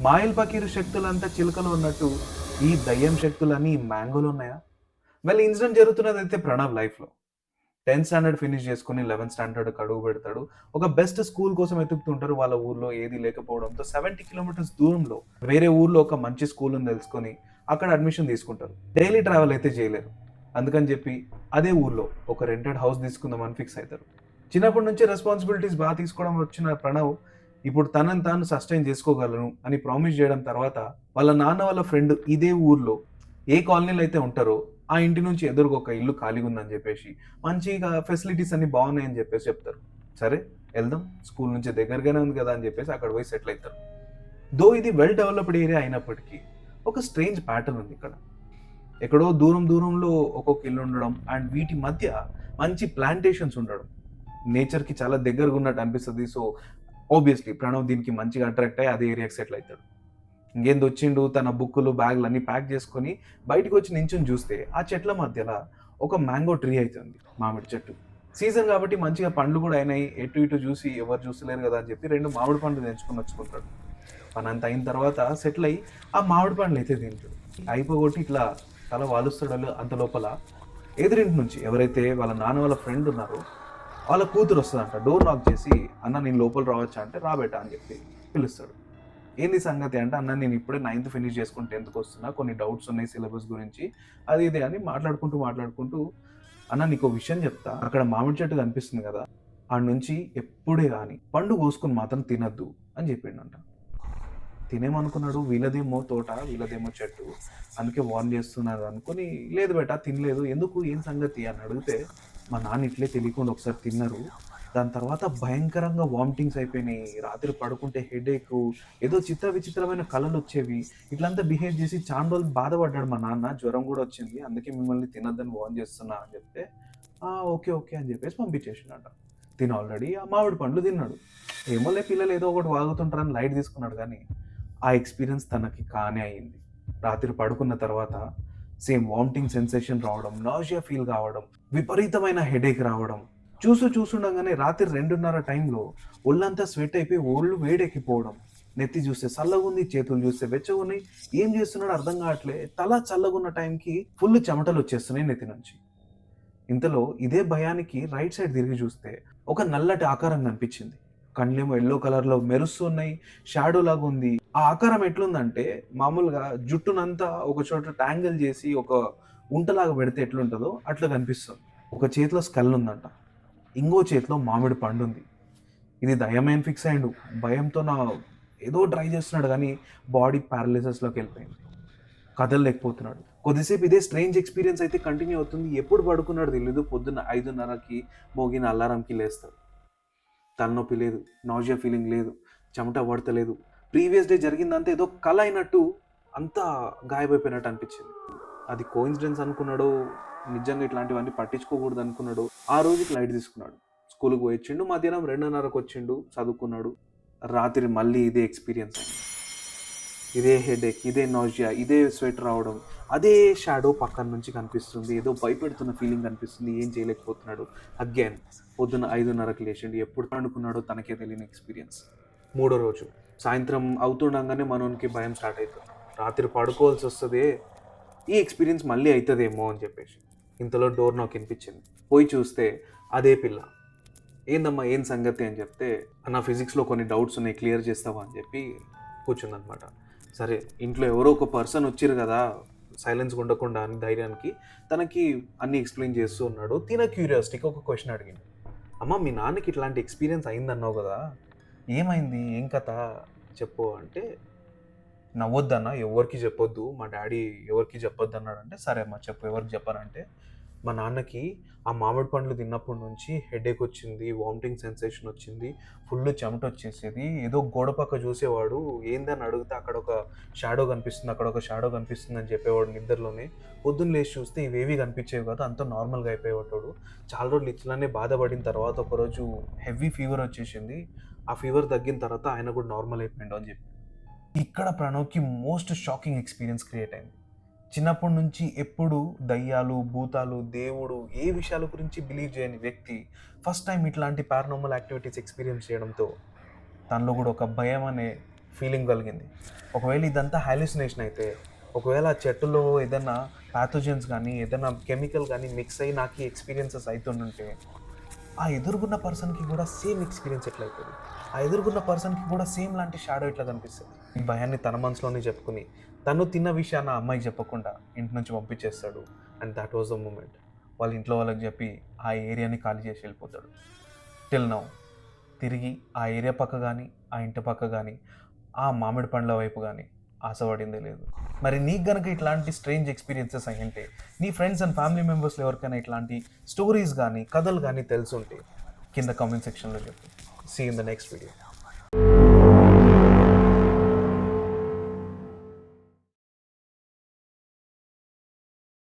మాయిల్ పకీరు శక్తులంతా చిలుకలో ఉన్నట్టు ఈ దయ్యం శక్తులన్నీ ఈ మ్యాంగోలో ఉన్నాయా? వెల్ ఇన్సిడెంట్ జరుగుతున్నదైతే ప్రణవ్ లైఫ్‌లో. 10థ్ స్టాండర్డ్ ఫినిష్ చేసుకొని 11థ్ స్టాండర్డ్‌కి అడుగు పెడతాడు. ఒక బెస్ట్ స్కూల్ కోసం వెతుకుతుంటారు. వాళ్ళ ఊర్లో ఏది లేకపోవడంతో 70 కిలోమీటర్స్ దూరంలో వేరే ఊర్లో ఒక మంచి స్కూల్ అని తెలుసుకొని అక్కడ అడ్మిషన్ తీసుకుంటారు. డైలీ ట్రావెల్ అయితే చేయలేరు. అందుకని చెప్పి అదే ఊర్లో ఒక రెంటెడ్ హౌస్ తీసుకుందామని ఫిక్స్ అవుతారు. చిన్నప్పటి నుంచి రెస్పాన్సిబిలిటీస్ బాగా తీసుకోవడం వచ్చిన ప్రణవ్ ఇప్పుడు తనని తాను సస్టైన్ చేసుకోగలను అని ప్రామిస్ చేయడం తర్వాత వాళ్ళ నాన్న వాళ్ళ ఫ్రెండ్ ఇదే ఊర్లో ఏ కాలనీలో అయితే ఉంటారో ఆ ఇంటి నుంచి ఎదురుగా ఒక ఇల్లు ఖాళీగా ఉందని చెప్పేసి మంచిగా ఫెసిలిటీస్ అన్ని బాగున్నాయని చెప్పేసి చెప్తారు. సరే వెళ్దాం, స్కూల్ నుంచి దగ్గరగానే ఉంది కదా అని చెప్పేసి అక్కడ పోయి సెటిల్ అవుతారు. దో ఇది వెల్ డెవలప్డ్ ఏరియా అయినప్పటికీ ఒక స్ట్రేంజ్ ప్యాటర్న్ ఉంది ఇక్కడ. ఎక్కడో దూరం దూరంలో ఒక్కొక్క ఇల్లు ఉండడం అండ్ వీటి మధ్య మంచి ప్లాంటేషన్స్ ఉండడం నేచర్కి చాలా దగ్గరగా ఉన్నట్టు అనిపిస్తుంది. సో ఆబ్వియస్లీ ప్రణవ్ దీనికి మంచిగా అట్రాక్ట్ అయ్యి అదే ఏరియాకి సెటిల్ అవుతాడు. ఇంకేంది వచ్చిండు తన బుక్కులు బ్యాగులు అన్ని ప్యాక్ చేసుకొని బయటకు వచ్చి నించుని చూస్తే ఆ చెట్ల మధ్యలో ఒక మ్యాంగో ట్రీ అవుతుంది, మామిడి చెట్టు. సీజన్ కాబట్టి మంచిగా పండ్లు కూడా అయినాయి. ఎటు ఇటు చూసి ఎవరు చూసలేరు కదా అని చెప్పి 2 మామిడి పండ్లు తెంచుకొని వచ్చుకుంటాడు. పని అంత అయిన తర్వాత సెటిల్ అయ్యి ఆ మామిడి పండ్లు అయితే తింటాడు. అయిపోగొట్టి ఇట్లా తల వాలుస్తాడు. అంత లోపల ఎదురింటి నుంచి ఎవరైతే వాళ్ళ నాన్న వాళ్ళ ఫ్రెండ్ ఉన్నారో వాళ్ళ కూతురు వస్తుందంట. డోర్ నాక్ చేసి అన్న నేను లోపల రావచ్చా అంటే రాబెట్టా అని చెప్పి పిలుస్తాడు. ఏంది సంగతి అంటే అన్న నేను ఇప్పుడే 9th ఫినిష్ చేసుకుని 10th వస్తున్నా, కొన్ని డౌట్స్ ఉన్నాయి సిలబస్ గురించి అది ఇది అని మాట్లాడుకుంటూ అన్న నీకు విషయం చెప్తా, అక్కడ మామిడి చెట్టు కనిపిస్తుంది కదా ఆడ నుంచి ఎప్పుడే కానీ పండు కోసుకుని మాత్రం తినద్దు అని చెప్పిండంట. తినేమనుకున్నాడు, వీళ్ళదేమో తోట వీళ్ళదేమో చెట్టు అందుకే వార్న్ చేస్తున్నారు అనుకుని లేదు బేటా తినలేదు, ఎందుకు ఏం సంగతి అని అడిగితే మా నాన్న ఇట్లే తెలియకుండా ఒకసారి తిన్నారు, దాని తర్వాత భయంకరంగా వామిటింగ్స్ అయిపోయినాయి, రాత్రి పడుకుంటే హెడేక్, ఏదో చిత్ర విచిత్రమైన కళలు వచ్చేవి, ఇట్లంతా బిహేవ్ చేసి చాలా రోజులు బాధపడ్డాడు మా నాన్న, జ్వరం కూడా వచ్చింది అందుకే మిమ్మల్ని తినద్దని వార్న్ చేస్తున్నా అని చెప్తే ఓకే ఓకే అని చెప్పేసి పంపించేసిండట. తిని ఆల్రెడీ ఆ మామిడి పండ్లు తిన్నాడు. ఏమోలే పిల్లలు ఏదో ఒకటి వాగుతుంటారని లైట్ తీసుకున్నాడు కానీ ఆ ఎక్స్పీరియన్స్ తనకి కానే అయింది. రాత్రి పడుకున్న తర్వాత సేమ్ వామిటింగ్ సెన్సేషన్ రావడం, నాజియా ఫీల్ కావడం, విపరీతమైన హెడేక్ రావడం, చూస్తుండగానే రాత్రి 2:30 టైంలో ఒళ్ళంతా స్వెట్ అయిపోయి ఒళ్ళు వేడెక్కిపోవడం, నెత్తి చూస్తే చల్లగుంది, చేతులు చూస్తే వెచ్చగున్నాయి, ఏం చేస్తున్నాడో అర్థం కావట్లే, తల చల్లగున్న టైంకి ఫుల్ చెమటలు వచ్చేస్తున్నాయి నెత్తి నుంచి. ఇంతలో ఇదే భయానికి రైట్ సైడ్ తిరిగి చూస్తే ఒక నల్లటి ఆకారం కనిపించింది. కళ్ళేమో ఎల్లో కలర్లో మెరుస్తున్నాయి, షాడో లాగా ఉంది. ఆ ఆకారం ఎట్లుందంటే మామూలుగా జుట్టునంతా ఒక చోట ట్యాంగిల్ చేసి ఒక ఉంటలాగా పెడితే ఎట్లుంటుందో అట్లా కనిపిస్తుంది. ఒక చేతిలో స్కల్ ఉందంట, ఇంకో చేతిలో మామిడి పండు ఉంది. ఇది దయ్యమేం ఫిక్స్ అయ్యిండు. భయంతో ఏదో ట్రై చేస్తున్నాడు కానీ బాడీ ప్యారలైసిస్లోకి వెళ్ళిపోయింది, కదలలేకపోతున్నాడు. కొద్దిసేపు ఇదే స్ట్రేంజ్ ఎక్స్పీరియన్స్ అయితే కంటిన్యూ అవుతుంది. ఎప్పుడు పడుకున్నాడు తెలియదు. పొద్దున్న 5:30కి మోగిన అలారంకి లేస్తాడు. తలనొప్పి లేదు, నాజియా ఫీలింగ్ లేదు, చెమట పడతలేదు. ప్రీవియస్ డే జరిగిందంతా ఏదో కల అయినట్టు అంతా గాయమైపోయినట్టు అనిపించింది. అది కోఇన్సిడెన్స్ అనుకున్నాడు, నిజంగా ఇట్లాంటివన్నీ పట్టించుకోకూడదు అనుకున్నాడు. ఆ రోజుకి లైట్ తీసుకున్నాడు. స్కూల్కి పోయించిండు, మధ్యాహ్నం 2:30కి వచ్చిండు, చదువుకున్నాడు. రాత్రి మళ్ళీ ఇదే ఎక్స్పీరియన్స్ అయింది. ఇదే హెడేక్, ఇదే నాజియా, ఇదే స్వెట్ రావడం, అదే షాడో పక్కన నుంచి కనిపిస్తుంది, ఏదో భయపెడుతున్న ఫీలింగ్ కనిపిస్తుంది, ఏం చేయలేకపోతున్నాడు. అగైన్ పొద్దున్న 5:30కి లేచిండు. ఎప్పుడు పండుకున్నాడో తనకే తెలియని ఎక్స్పీరియన్స్. మూడో రోజు సాయంత్రం అవుతుండగానే మనోనికి భయం స్టార్ట్ అవుతుంది. రాత్రి పడుకోవాల్సి వస్తుంది, ఈ ఎక్స్పీరియన్స్ మళ్ళీ అవుతుందేమో అని చెప్పేసి. ఇంతలో డోర్ నాకు వినిపించింది. పోయి చూస్తే అదే పిల్ల. ఏందమ్మా ఏం సంగతి అని చెప్తే నా ఫిజిక్స్లో కొన్ని డౌట్స్ ఉన్నాయి, క్లియర్ చేస్తావా అని చెప్పి కూర్చుందనమాట. సరే ఇంట్లో ఎవరో ఒక పర్సన్ వచ్చారు కదా సైలెన్స్గా ఉండకుండా అని ధైర్యానికి తనకి అన్నీ ఎక్స్ప్లెయిన్ చేస్తూ ఉన్నాడు. తిన క్యూరియాసిటీకి ఒక క్వశ్చన్ అడిగింది. అమ్మ మీ నాన్నకి ఇట్లాంటి ఎక్స్పీరియన్స్ అయిందన్నావు కదా, ఏమైంది ఏం కథ చెప్పు అంటే, నవ్వొద్దన్న ఎవరికి చెప్పొద్దు, మా డాడీ ఎవరికి చెప్పొద్దు అన్నాడంటే సరే అమ్మ చెప్పు ఎవరికి చెప్పానంటే, మా నాన్నకి ఆ మామిడి పండ్లు తిన్నప్పటి నుంచి హెడేక్ వచ్చింది, వామిటింగ్ సెన్సేషన్ వచ్చింది, ఫుల్ చెమట వచ్చేసేది, ఏదో గోడ పక్క చూసేవాడు, ఏందని అడిగితే అక్కడ ఒక షాడో కనిపిస్తుంది, అక్కడ ఒక షాడో కనిపిస్తుంది అని చెప్పేవాడు నిద్రలోనే. పొద్దున్న లేచి చూస్తే ఇవేవి కనిపించేవి కదా, అంతా నార్మల్గా అయిపోయేవాడు. చాలా రోజులు ఇట్లానే బాధపడిన తర్వాత ఒకరోజు హెవీ ఫీవర్ వచ్చేసింది, ఆ ఫీవర్ తగ్గిన తర్వాత ఆయన కూడా నార్మల్ అయిపోయిండు అని చెప్పి. ఇక్కడ ప్రణవ్కి మోస్ట్ షాకింగ్ ఎక్స్పీరియన్స్ క్రియేట్ అయింది. చిన్నప్పటి నుంచి ఎప్పుడు దయ్యాలు, భూతాలు, దేవుడు ఏ విషయాల గురించి బిలీవ్ చేయని వ్యక్తి ఫస్ట్ టైం ఇట్లాంటి పారానార్మల్ యాక్టివిటీస్ ఎక్స్పీరియన్స్ చేయడంతో తనలో కూడా ఒక భయం అనే ఫీలింగ్ కలిగింది. ఒకవేళ ఇదంతా హాలుసినేషన్ అయితే, ఒకవేళ ఆ చెట్టులో ఏదైనా పాథోజన్స్ గానీ, ఏదైనా కెమికల్ గానీ మిక్స్ అయ్యి నాకు ఈ ఎక్స్‌పీరియన్సెస్ అయితుండుంటే, ఆ ఎదురుగున్న పర్సన్‌కి గూడా సేమ్ ఎక్స్‌పీరియన్స్ ఎట్లయితది? ఆ ఎదురుగున్న పర్సన్‌కి కూడా సేమ్ లాంటి షాడో ఎట్లా కనిపిస్తది? ఈ భయాన్ని తన మనసులోనే చెప్పుకొని, తను తిన్న విషయాన్ని ఆ అమ్మాయికి చెప్పకుండా ఇంటి నుంచి పంపించేస్తాడు. And that was the moment. వాళ్ళ ఇంట్లో వాళ్ళకి చెప్పి ఆ ఏరియాని ఖాళీ చేసి వెళ్ళిపోతాడు. టిల్ నౌ తిరిగి ఆ ఏరియా పక్క గానీ, ఆ ఇంటి పక్క గానీ, ఆ మామిడి పండ్ల వైపు గానీ ఆశపడిందే లేదు. మరి నీకు గనక ఇట్లాంటి స్ట్రేంజ్ ఎక్స్‌పీరియన్సెస్ అయ్యుంటే, నీ ఫ్రెండ్స్ అండ్ ఫ్యామిలీ మెంబర్స్‌లో ఎవరికైనా ఇట్లాంటి స్టోరీస్ గానీ, కథలు గానీ తెలిసుంటే కింద కామెంట్ సెక్షన్‌లో చెప్పు. See you in the next video.